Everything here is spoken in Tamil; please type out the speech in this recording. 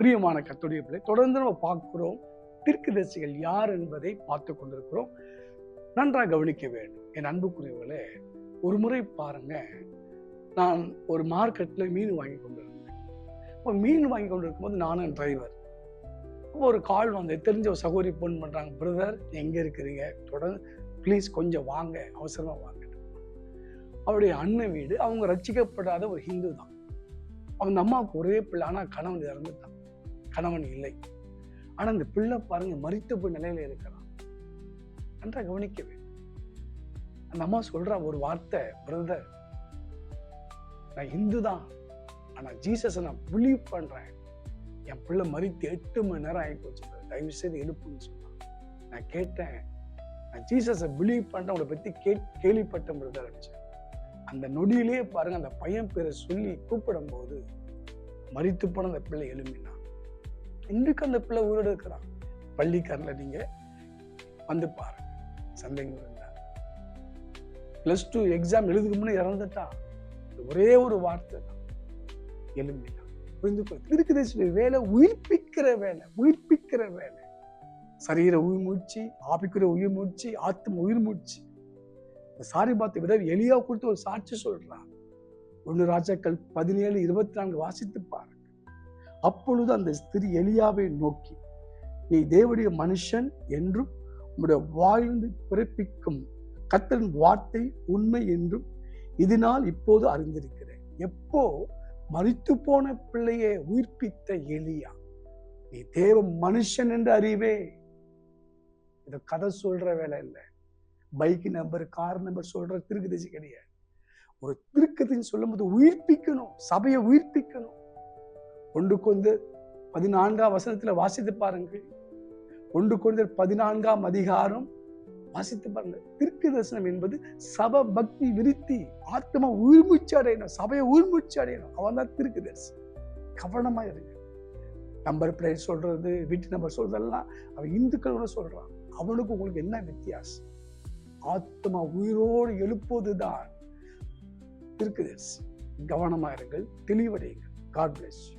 பிரியமான கர்த்தருடைய பிள்ளை, தொடர்ந்து நம்ம பார்க்கிறோம் தீர்க்கதரிசிகள் யார் என்பதை பார்த்து கொண்டிருக்கிறோம். நன்றாக கவனிக்க வேண்டும் என் அன்புக்குரியவர்களே. ஒரு முறை பாருங்க, நான் ஒரு மார்க்கெட்ல மீன் வாங்கி கொண்டிருந்தேன். இப்போ மீன் வாங்கி கொண்டிருக்கும் போது நானும் டிரைவர், ஒரு கால் வந்து தெரிஞ்ச ஒரு சகோதரி ஃபோன் பண்றாங்க, பிரதர் எங்க இருக்கிறீங்க, தொடர்ந்து ப்ளீஸ் கொஞ்சம் வாங்க, அவசரமா வாங்க. அவருடைய அண்ணன் வீடு. அவங்க ரட்சிக்கப்படாத ஒரு ஹிந்து தான். அவங்க அம்மாவுக்கு ஒரே பிள்ளை, ஆனா கணவன் இறந்துட்டான், கணவன் இல்லை. ஆனா அந்த பிள்ளை பாருங்க மரித்த போய் நிலையில இருக்கிறான். நன்றா கவனிக்க வேண்டும். அந்த அம்மா சொல்றா ஒரு வார்த்தை, பிரதர் நான் இந்து தான், ஆனா ஜீசஸை நான் பிலீவ் பண்றேன். என் பிள்ளை மரித்து 8 மணி நேரம் ஆகி போச்சு, தயவு செய்து எழுப்புன்னு சொன்னான். நான் கேட்டேன், நான் ஜீசஸை பிலீவ் பண்றேன், உங்களை பத்தி கேள்விப்பட்ட பிரதர் அடிச்சேன். அந்த நொடியிலேயே பாருங்க, அந்த பையன் பேரை சொல்லி கூப்பிடும் போது மரித்து போன அந்த பிள்ளை எழுப்பினான். இன்றைக்கு அந்த பிள்ளை உயிரோடு இருக்கிறான். பள்ளிக்காரில் நீங்க வந்து பாருங்க, சந்தேகம் இருந்தா. +2 எக்ஸாம் எழுதுக்கு முன்னே இறந்துட்டான். ஒரே ஒரு வார்த்தை தான், எழுப்பினான். புரிந்து கொள்ள. தீர்க்கதரிசியுடைய வேலை உயிர்ப்பிக்கிற வேலை, உயிர்ப்பிக்கிற வேலை. சரீர உயிர் மூச்சு, ஆவிக்குரிய உயிர் மூச்சு, ஆத்ம உயிர் மூச்சு. சாரிபாத்தை விட எலியா கொடுத்து ஒரு சாட்சி சொல்றான். 1 ராஜாக்கள் 17:24 வாசித்து பாருங்க. அப்பொழுது அந்த ஸ்திரீ எலியாவை நோக்கி, நீ தேவனுடைய மனுஷன் என்றும் உம்முடைய வாயிலிருந்து பிறப்பிக்கும் கர்த்தரின் வார்த்தை உண்மை என்றும் இதனால் இப்போது அறிந்திருக்கிறேன். எப்போ மரித்து போன பிள்ளையை உயிர்ப்பித்த எலியா, நீ தேவ மனுஷன் என்று அறிவே. இத கதை சொல்ற வேலை இல்லை, பைக் நம்பர் கார் நம்பர் சொல்ற தீர்க்கதரிசி கிடையாது. ஒரு தீர்க்கதரிசி சொல்லும் போது உயிர்ப்பிக்கணும், சபையை உயிர்ப்பிக்கணும். 1 கொரிந்தியர் 14ஆம் வசனத்துல வாசித்து பாருங்கள். 1 கொரிந்தியர் 14ஆம் அதிகாரம் வாசித்து பாருங்க. தீர்க்க தரிசனம் என்பது சபை பக்தி விருத்தி, ஆத்மா உயிர்மூச்சு அடையணும், சபையை உயிர்மூச்சு அடையணும். அவன் தான் தீர்க்கதரிசி. கவனமா இருங்க. நம்பர் பிளேட் சொல்றது, வீட்டு நம்பர் சொல்றதெல்லாம் அவன் இந்துக்களோட சொல்றான். அவனுக்கு உங்களுக்கு என்ன வித்தியாசம்? ஆத்மா உயிரோடு எழுப்புவதுதான் தீர்க்கதரிசி. கவனமா இருங்கள், தெளிவடையுங்கள். God bless you.